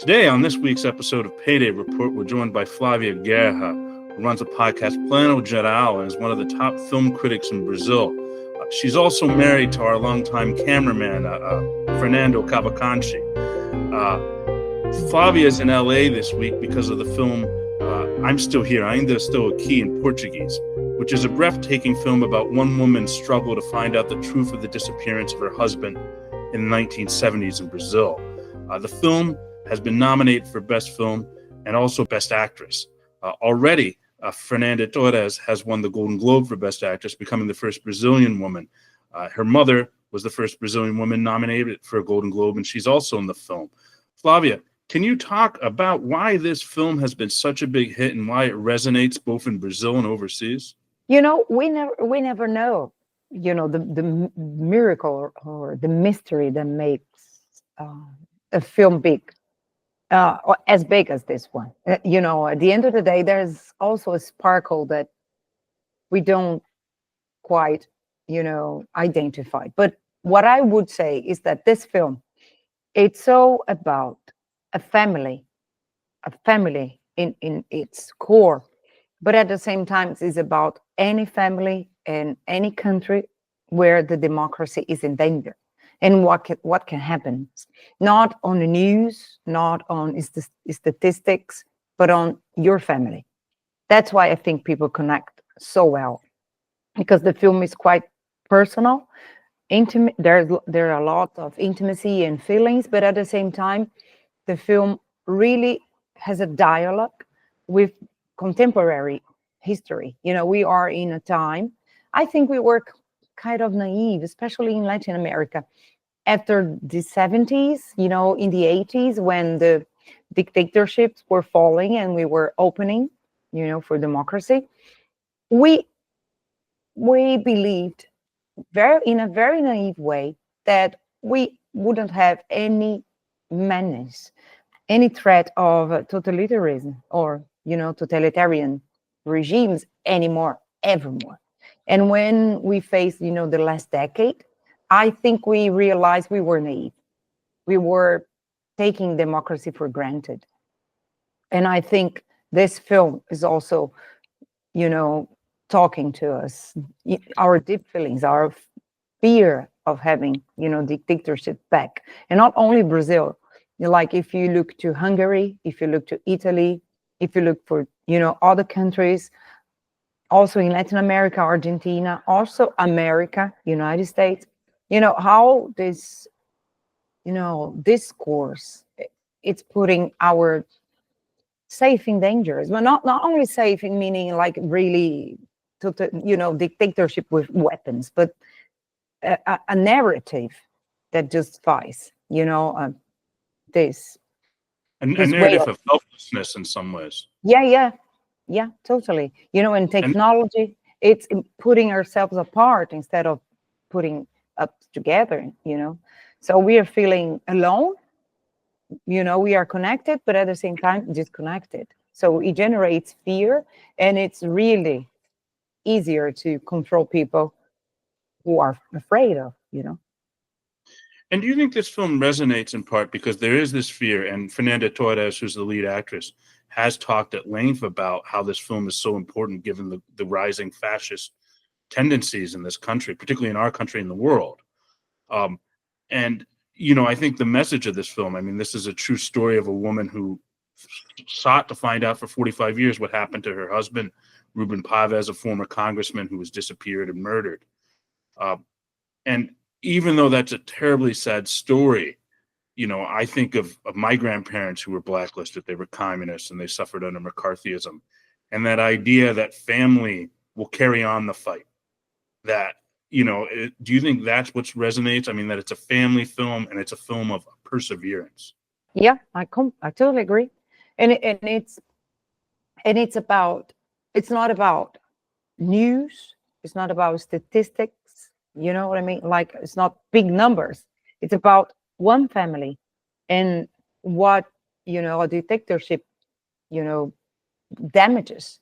Today, on this week's episode of Payday Report, we're joined by Flavia Guerra, who runs a podcast, Plano Geral, and is one of the top film critics in Brazil. She's also married to our longtime cameraman, Fernando Cavalcanti. Flavia is in LA this week because of the film I'm Still Here, Ainda Estou Aqui in Portuguese, which is a breathtaking film about one woman's struggle to find out the truth of the disappearance of her husband in the 1970s in Brazil. The film has been nominated for Best Film and also Best Actress. Already, Fernanda Torres has won the Golden Globe for Best Actress, becoming the first Brazilian woman. Her mother was the first Brazilian woman nominated for a Golden Globe, and she's also in the film. Flavia, can you talk about why this film has been such a big hit and why it resonates both in Brazil and overseas? You know, we never know, the miracle or the mystery that makes a film big, or as big as this one. At the end of the day, there's also a sparkle that we don't quite, identify. But what I would say is that this film, it's so about a family in its core, but at the same time, it's about any family and any country where the democracy is in danger and what can happen, not on the news, not on statistics, but on your family. That's why I think people connect so well, because the film is quite personal, intimate. There are a lot of intimacy and feelings, but at the same time, the film really has a dialogue with contemporary history. We are in a time, I think we were kind of naive, especially in Latin America, after the 70s, in the 80s, when the dictatorships were falling and we were opening, for democracy. We believed in a very naive way that we wouldn't have any menace, any threat of totalitarianism or, totalitarian regimes anymore, evermore. And when we faced, the last decade, I think we realized we were naive. We were taking democracy for granted. And I think this film is also, talking to us, our deep feelings, our fear of having, dictatorship back. And not only Brazil, like if you look to Hungary, if you look to Italy, if you look for, other countries, also in Latin America, Argentina, also America, United States, how this, discourse, it's putting our safe in danger. But not only safe in meaning like really, dictatorship with weapons, but a narrative that justifies, this. A narrative of helplessness in some ways. Yeah, totally. In technology, it's putting ourselves apart instead of putting up together, So we are feeling alone, we are connected, but at the same time, disconnected. So it generates fear, and it's really easier to control people who are afraid of, And do you think this film resonates in part because there is this fear, and Fernanda Torres, who's the lead actress, has talked at length about how this film is so important given the rising fascist tendencies in this country, particularly in our country and the world. And, I think the message of this film, this is a true story of a woman who sought to find out for 45 years what happened to her husband, Rubens Paiva, a former congressman who was disappeared and murdered. And even though that's a terribly sad story, I think of my grandparents who were blacklisted. They were communists and they suffered under McCarthyism. And that idea that family will carry on the fight, that, do you think that's what resonates? That it's a family film and it's a film of perseverance. Yeah, I totally agree. And it's not about news. It's not about statistics. You know what I mean? Like, it's not big numbers. It's about one family and what, a dictatorship, damages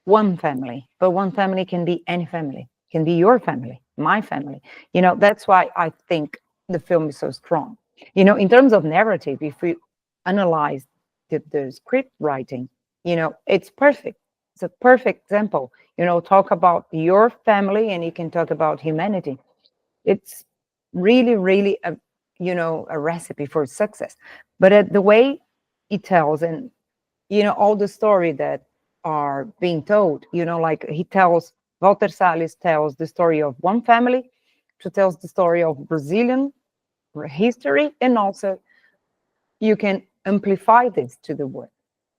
one family. But one family can be any family, can be your family, my family. That's why I think the film is so strong. In terms of narrative, if we analyze the script writing, it's perfect. It's a perfect example. Talk about your family and you can talk about humanity. It's really, really a recipe for success. But the way it tells, and all the story that are being told, like Walter Salles tells the story of one family, to tells the story of Brazilian history, and also you can amplify this to the world.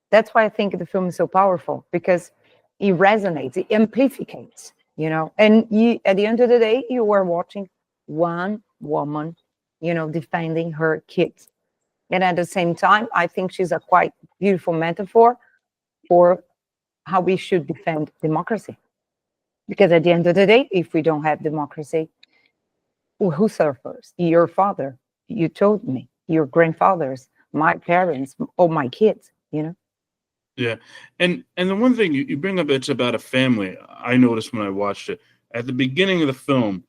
That's why I think the film is so powerful, because it resonates, it amplificates, and at the end of the day, you are watching one woman, defending her kids. And at the same time, I think she's a quite beautiful metaphor for how we should defend democracy. Because at the end of the day, if we don't have democracy, who suffers? Your father, you told me, your grandfathers, my parents, or my kids. Yeah, and the one thing you bring up, it's about a family. I noticed when I watched it at the beginning of the film,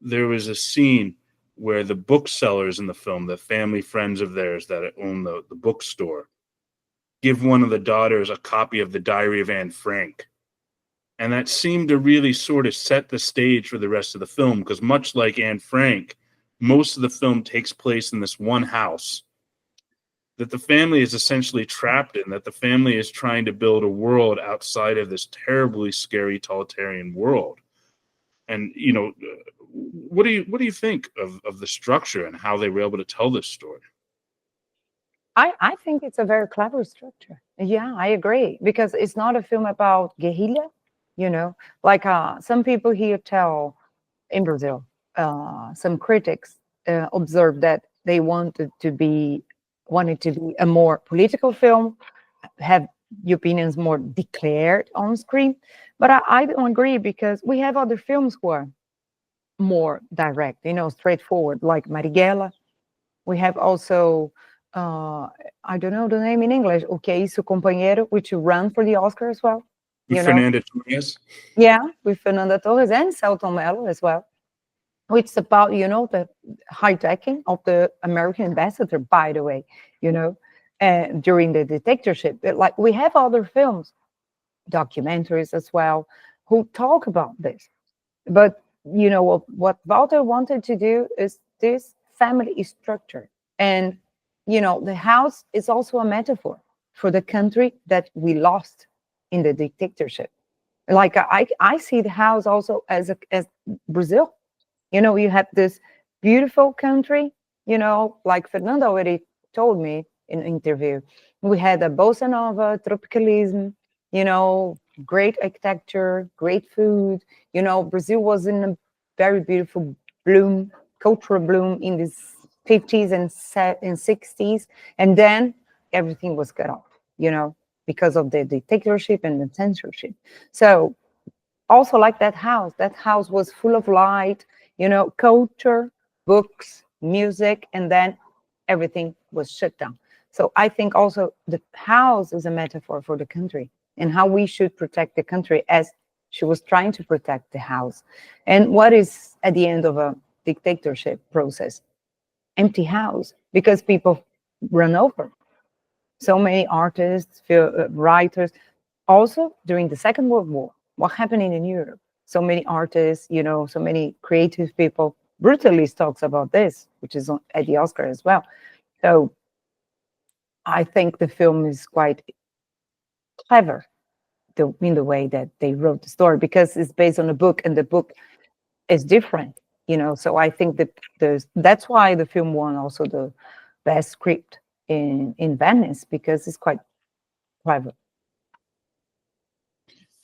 there was a scene where the booksellers in the film, the family friends of theirs that own the bookstore, give one of the daughters a copy of the Diary of Anne Frank. And that seemed to really sort of set the stage for the rest of the film, because much like Anne Frank, most of the film takes place in this one house that the family is essentially trapped in, that the family is trying to build a world outside of this terribly scary totalitarian world. And, what do you think of the structure and how they were able to tell this story? I think it's a very clever structure. Yeah, I agree, because it's not a film about guerrilla, like some people here tell in Brazil, some critics observed that they wanted to be a more political film, have the opinions more declared on screen. But I don't agree, because we have other films who are more direct, straightforward, like Marighella. We have also, I don't know the name in English, O Que Isso, Companheiro, which ran for the Oscar as well. Fernanda Torres? Yeah, with Fernanda Torres and Celton Mello as well. It's about, the hijacking of the American ambassador, by the way, during the dictatorship. Like, we have other films, documentaries as well, who talk about this. But, what Walter wanted to do is this family structure. And, the house is also a metaphor for the country that we lost in the dictatorship. Like, I see the house also as Brazil. You have this beautiful country, like Fernanda already told me in an interview. We had a bossa nova, tropicalism, great architecture, great food. Brazil was in a very beautiful bloom, cultural bloom in the 50s and 60s. And then everything was cut off, because of the dictatorship and the censorship. So also, like that house was full of light, culture, books, music, and then everything was shut down. So I think also the house is a metaphor for the country and how we should protect the country, as she was trying to protect the house. And what is at the end of a dictatorship process? Empty house, because people run over. So many artists, writers. Also, during the Second World War, what happened in Europe? So many artists, so many creative people. Brutalist talks about this, which is at the Oscar as well. So I think the film is quite clever in the way that they wrote the story, because it's based on a book, and the book is different. So I think that that's why the film won also the best script in Venice, because it's quite clever.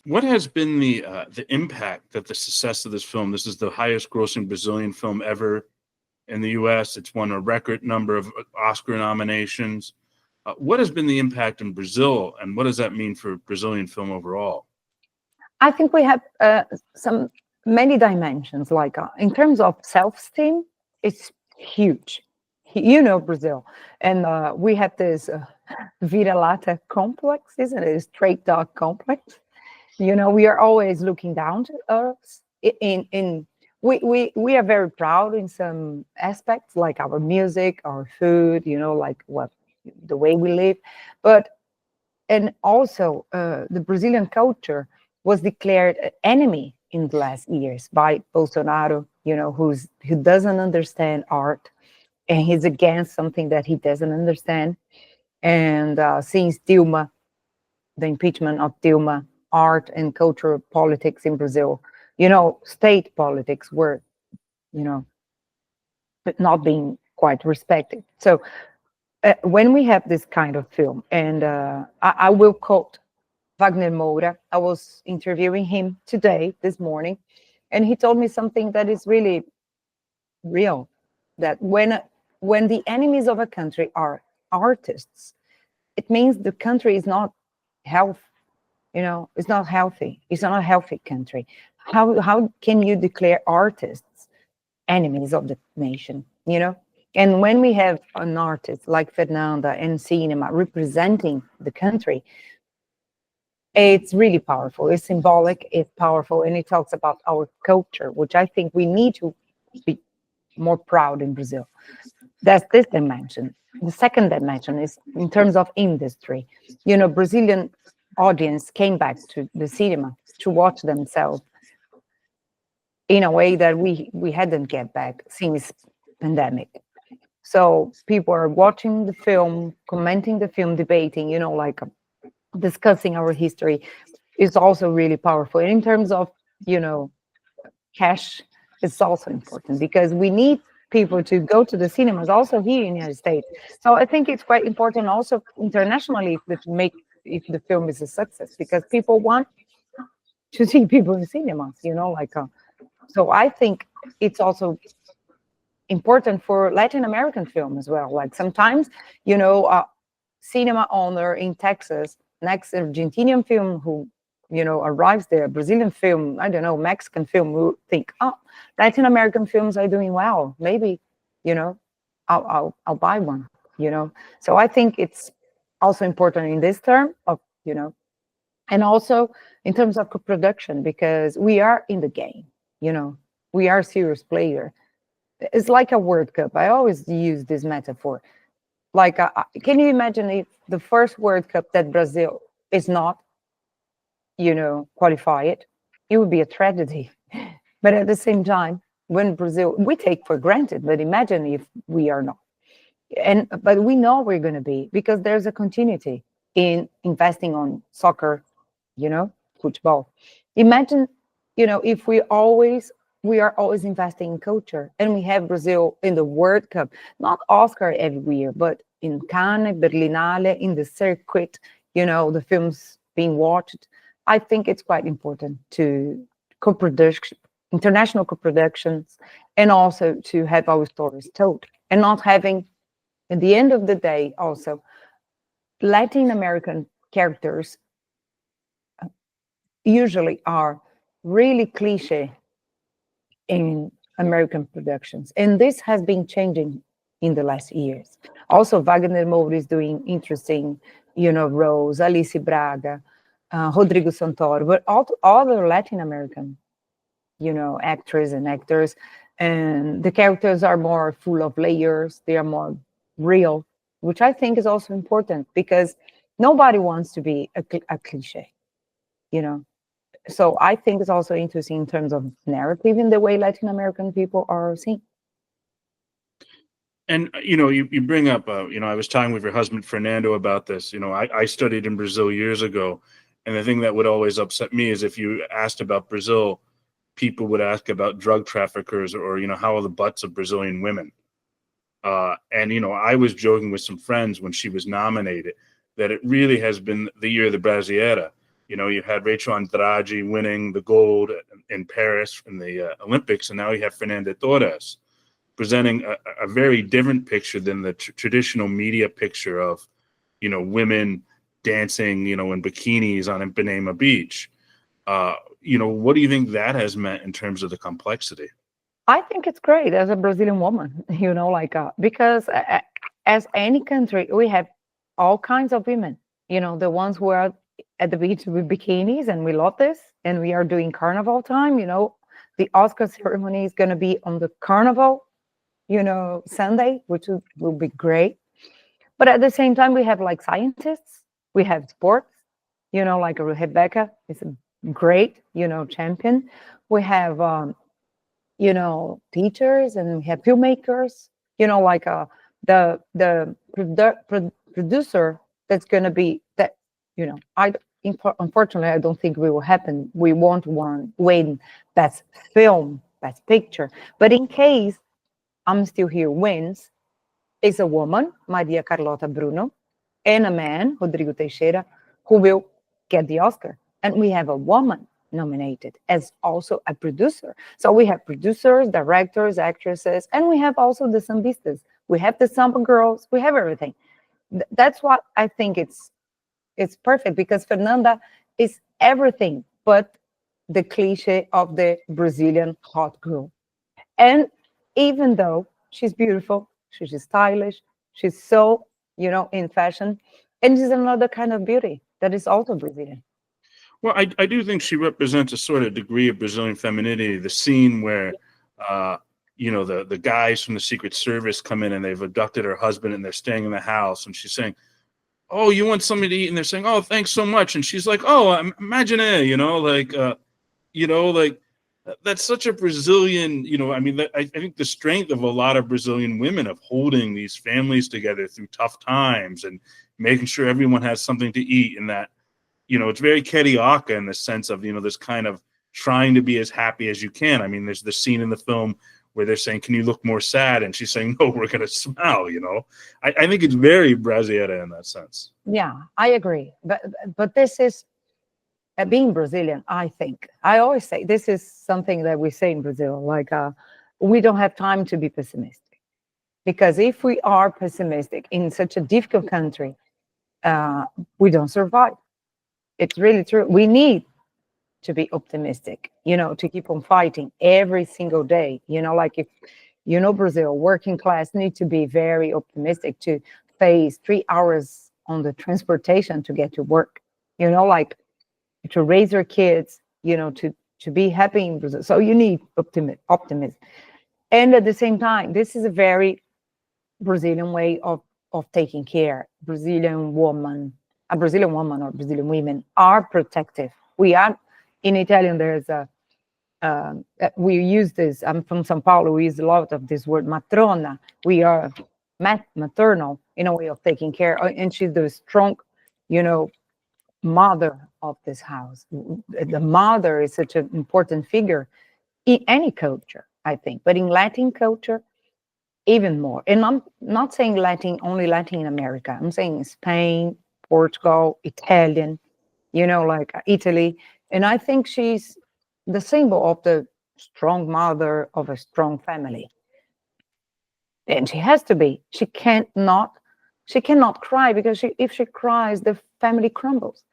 What has been the impact that the success of this film? This is the highest grossing Brazilian film ever in the U.S. It's won a record number of Oscar nominations. What has been the impact in Brazil, and what does that mean for Brazilian film overall? I think we have many dimensions. Like in terms of self-esteem, it's huge. Brazil, and we have this vira-lata complex, isn't it? Straight dog complex. We are always looking down to us. We are very proud in some aspects, like our music, our food. Like what the way we live. But and also the Brazilian culture was declared an enemy in the last years by Bolsonaro, who doesn't understand art, and he's against something that he doesn't understand. And since Dilma, the impeachment of Dilma, art and cultural politics in Brazil, state politics were, not being quite respected. So when we have this kind of film, and I will quote Wagner Moura. I was interviewing him this morning, and he told me something that is really real, that when the enemies of a country are artists, it means the country is not health. It's not healthy. It's not a healthy country. How can you declare artists enemies of the nation? And when we have an artist like Fernanda in cinema representing the country, it's really powerful. It's symbolic, it's powerful, and it talks about our culture, which I think we need to be more proud in Brazil. That's this dimension. The second dimension is in terms of industry. Brazilian audience came back to the cinema to watch themselves in a way that we hadn't get back since pandemic. So people are watching the film, commenting the film, debating, discussing our history is also really powerful. And in terms of, cash, it's also important because we need people to go to the cinemas also here in the United States. So I think it's quite important also internationally if the film is a success, because people want to see people in cinemas, so I think it's also important for Latin American film as well. Like sometimes, cinema owner in Texas, next Argentinian film who, arrives there, Brazilian film, I don't know, Mexican film, will think, oh, Latin American films are doing well. Maybe, I'll buy one, So I think it's also important in this term of, and also in terms of co-production, because we are in the game, we are a serious player. It's like a World Cup. I always use this metaphor. Like, can you imagine if the first World Cup that Brazil is not, qualified? It would be a tragedy. But at the same time, when Brazil, we take for granted, but imagine if we are not. But we know we're going to be, because there's a continuity in investing on soccer, football. Imagine, if we are always investing in culture, and we have Brazil in the World Cup, not Oscar every year, but in Cannes, Berlinale, in the circuit, the films being watched. I think it's quite important to co-production, international co-productions, and also to have our stories told, and not having, at the end of the day, also Latin American characters usually are really cliche in American productions. And this has been changing in the last years. Also, Wagner Moura is doing interesting, roles, Alice Braga, Rodrigo Santoro, but all other Latin American, actors and actors. And the characters are more full of layers. They are more real, which I think is also important, because nobody wants to be a cliche, So I think it's also interesting in terms of narrative in the way Latin American people are seen. And you bring up, I was talking with your husband Fernando about this. I studied in Brazil years ago, and the thing that would always upset me is if you asked about Brazil, people would ask about drug traffickers or how are the butts of Brazilian women. And I was joking with some friends when she was nominated that it really has been the year of the Brasileira. You had Rachel Andrade winning the gold in Paris in the Olympics, and now you have Fernanda Torres presenting a very different picture than the traditional media picture of, women dancing, in bikinis on Ipanema Beach. What do you think that has meant in terms of the complexity? I think it's great as a Brazilian woman, because as any country, we have all kinds of women, the ones who are at the beach with bikinis, and we love this, and we are doing carnival time, the Oscar ceremony is going to be on the carnival, Sunday, which will be great. But at the same time, we have like scientists, we have sports, like Rebecca is a great, champion. We have, teachers, and we have filmmakers, like the producer that's going to be that, unfortunately, I don't think it will happen. We won't win best film, best picture. But in case I'm Still Here wins, is a woman, Maria Carlota Bruno, and a man, Rodrigo Teixeira, who will get the Oscar. And we have a woman nominated as also a producer. So we have producers, directors, actresses, and we have also the sambistas. We have the samba girls. We have everything. That's what I think it's perfect, because Fernanda is everything but the cliche of the Brazilian hot girl. And even though she's beautiful, she's stylish, she's so, in fashion, and she's another kind of beauty that is also Brazilian. Well, I do think she represents a sort of degree of Brazilian femininity. The scene where, the guys from the Secret Service come in and they've abducted her husband and they're staying in the house, and she's saying, "Oh, you want something to eat?" And they're saying, "Oh, thanks so much." And she's like, "Oh, imagine it, that's such a Brazilian, I think the strength of a lot of Brazilian women of holding these families together through tough times and making sure everyone has something to eat, and that, it's very carioca in the sense of, this kind of trying to be as happy as you can. I mean, there's the scene in the film where they're saying, "Can you look more sad?" And she's saying, "No, we're going to smile." I think it's very Brasileira in that sense. Yeah, I agree. But this is being Brazilian, I think. I always say this is something that we say in Brazil, like we don't have time to be pessimistic. Because if we are pessimistic in such a difficult country, we don't survive. It's really true. We need to be optimistic, to keep on fighting every single day. Like if, Brazil, working class need to be very optimistic to face 3 hours on the transportation to get to work, like to raise your kids, to be happy in Brazil. So you need optimism. And at the same time, this is a very Brazilian way of taking care. A Brazilian woman or Brazilian women are protective. We are, in Italian, there's we use this, I'm from Sao Paulo, we use a lot of this word matrona. We are maternal in a way of taking care. And she's the strong, mother of this house. The mother is such an important figure in any culture, I think, but in Latin culture, even more. And I'm not saying only Latin America. I'm saying Spain, Portugal, Italian, like Italy. And I think she's the symbol of the strong mother of a strong family. And she has to be. She cannot cry, because if she cries, the family crumbles.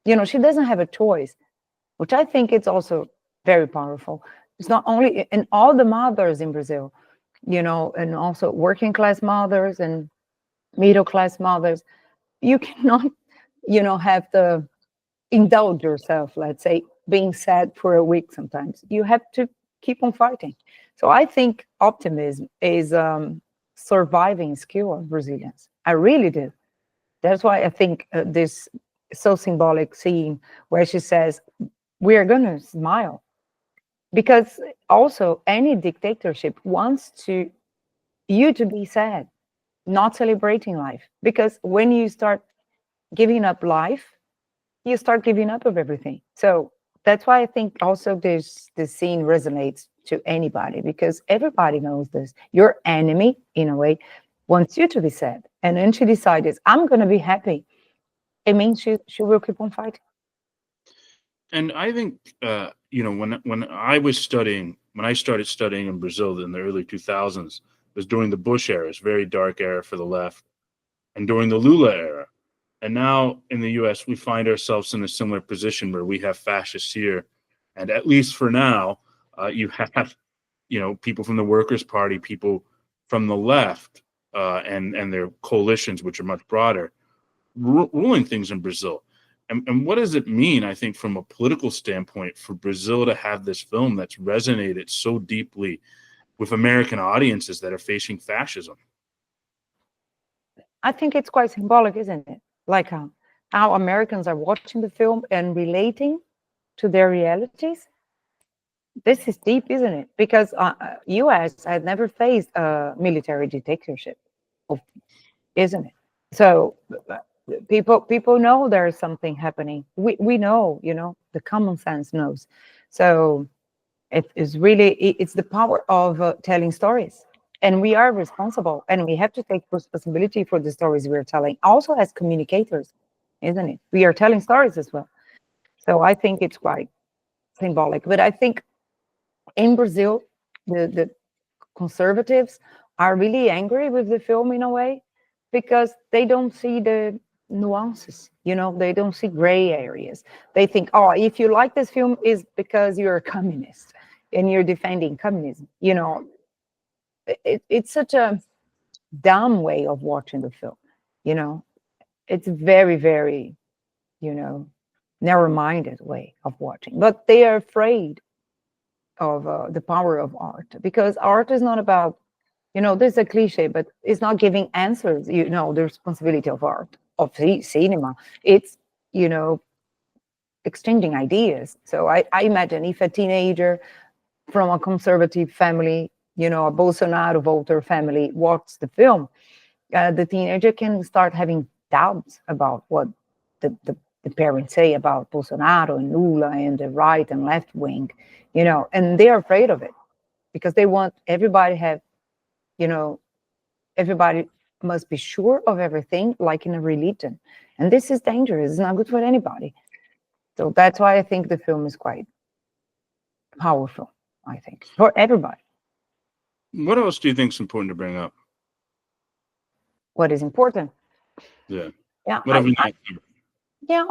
She doesn't have a choice, which I think it's also very powerful. It's not only in all the mothers in Brazil, and also working class mothers and middle class mothers, you cannot, have to indulge yourself, let's say, being sad for a week sometimes. You have to keep on fighting. So I think optimism is surviving skill of Brazilians. I really do. That's why I think this so symbolic scene where she says, "We are going to smile." Because also any dictatorship wants you to be sad, not celebrating life. Because when you start giving up life, you start giving up of everything. So that's why I think also this scene resonates to anybody, because everybody knows this. Your enemy, in a way, wants you to be sad. And then she decides, "I'm going to be happy." It means she will keep on fighting. And I think, when I started studying in Brazil in the early 2000s, it was during the Bush era, it's a very dark era for the left, and during the Lula era. And now in the US, we find ourselves in a similar position where we have fascists here. And at least for now, you have, people from the Workers' Party, people from the left, and their coalitions, which are much broader, ruling things in Brazil. And what does it mean, I think, from a political standpoint, for Brazil to have this film that's resonated so deeply with American audiences that are facing fascism? I think it's quite symbolic, isn't it? Like how Americans are watching the film and relating to their realities. This is deep, isn't it? Because U.S. had never faced a military dictatorship, isn't it? So people know there's something happening. We know, the common sense knows. So it's the power of telling stories, and we are responsible, and we have to take responsibility for the stories we're telling. Also, as communicators, isn't it? We are telling stories as well. So I think it's quite symbolic. But I think in Brazil, the conservatives are really angry with the film in a way because they don't see the nuances, they don't see gray areas. They think, oh, if you like this film is because you're a communist and you're defending communism. It's such a dumb way of watching the film. It's very, very, narrow-minded way of watching, but they are afraid of the power of art, because art is not about, this is a cliche, but it's not giving answers. The responsibility of art, of cinema, it's, exchanging ideas. So I imagine if a teenager from a conservative family, a Bolsonaro voter family, watches the film, the teenager can start having doubts about what the parents say about Bolsonaro and Lula and the right and left wing, and they're afraid of it because they want everybody have, everybody must be sure of everything, like in a religion. And this is dangerous. It's not good for anybody. So that's why I think the film is quite powerful, I think, for everybody. What else do you think is important to bring up? What is important? Yeah. Yeah. Yeah.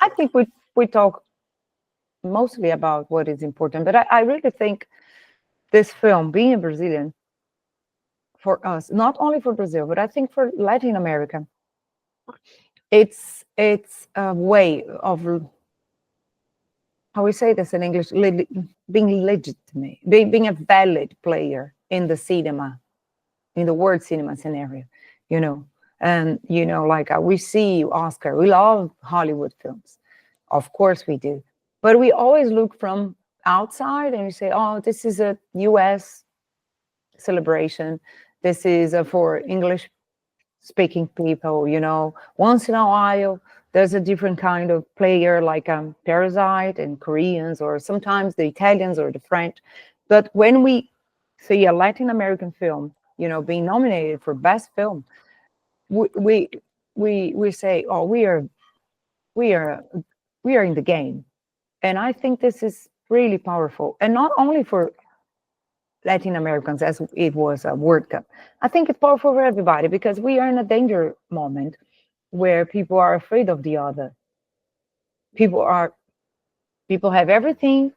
I think we talk mostly about what is important, but I really think this film, being a Brazilian, for us, not only for Brazil, but I think for Latin America, it's a way of, how we say this in English, being legitimate, being a valid player in the cinema, in the world cinema scenario, and like we see Oscar, we love Hollywood films, of course we do, but we always look from outside and we say, oh, this is a US celebration, this is for English speaking people, once in a while there's a different kind of player, like Parasite and Koreans, or sometimes the Italians or the French. But when we see a Latin American film, being nominated for best film, we say, oh, we are in the game. And I think this is really powerful, and not only for Latin Americans, as it was a World Cup. I think it's powerful for everybody because we are in a danger moment where people are afraid of the other. People have everything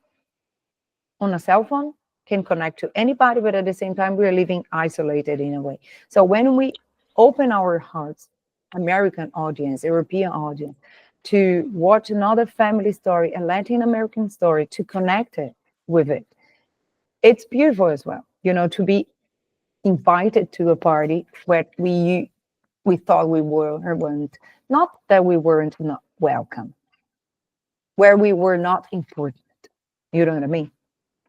on a cell phone, can connect to anybody, but at the same time, we are living isolated in a way. So when we open our hearts, American audience, European audience, to watch another family story, a Latin American story, to connect it with it, it's beautiful as well, to be invited to a party where we thought we weren't, not that we weren't not welcome, where we were not important. You know what I mean?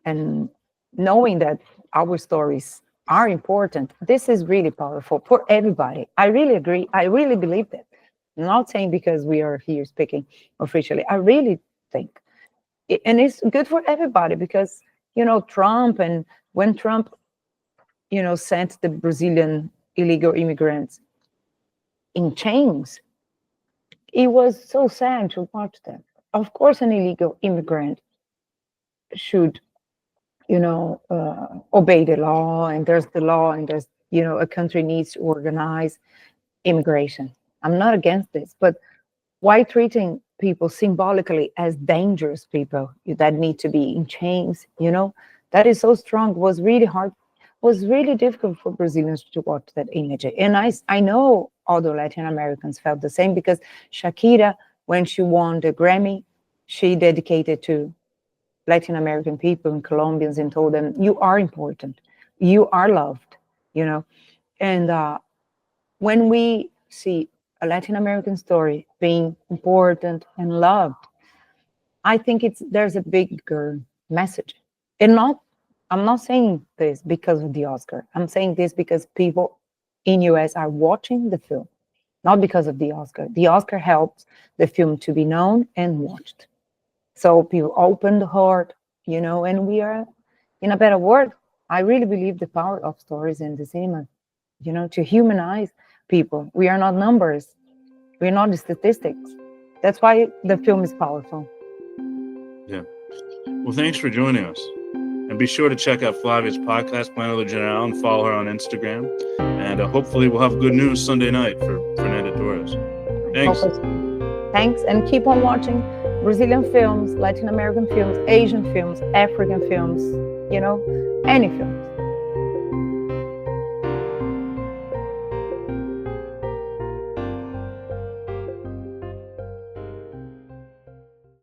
And knowing that our stories are important, this is really powerful for everybody. I really agree. I really believe that. I'm not saying because we are here speaking officially. I really think, and it's good for everybody because, Trump, and when Trump, sent the Brazilian illegal immigrants in chains, it was so sad to watch them. Of course, an illegal immigrant should, obey the law, and there's the law, and there's, a country needs to organize immigration. I'm not against this, but why treating people symbolically as dangerous people that need to be in chains, that is so strong, was really hard, was really difficult for Brazilians to watch that image. And I know other Latin Americans felt the same, because Shakira, when she won the Grammy, she dedicated to Latin American people and Colombians and told them, you are important, you are loved, and when we see a Latin American story being important and loved, I think there's a bigger message. And I'm not saying this because of the Oscar. I'm saying this because people in US are watching the film, not because of the Oscar. The Oscar helps the film to be known and watched. So people open the heart, and we are in a better world. I really believe the power of stories in the cinema, to humanize people. We are not numbers. We're not the statistics. That's why the film is powerful. Yeah. Well, thanks for joining us. And be sure to check out Flavia's podcast, Plano Geral, and follow her on Instagram. And hopefully we'll have good news Sunday night for Fernanda Torres. Thanks. Thanks, and keep on watching Brazilian films, Latin American films, Asian films, African films, any film.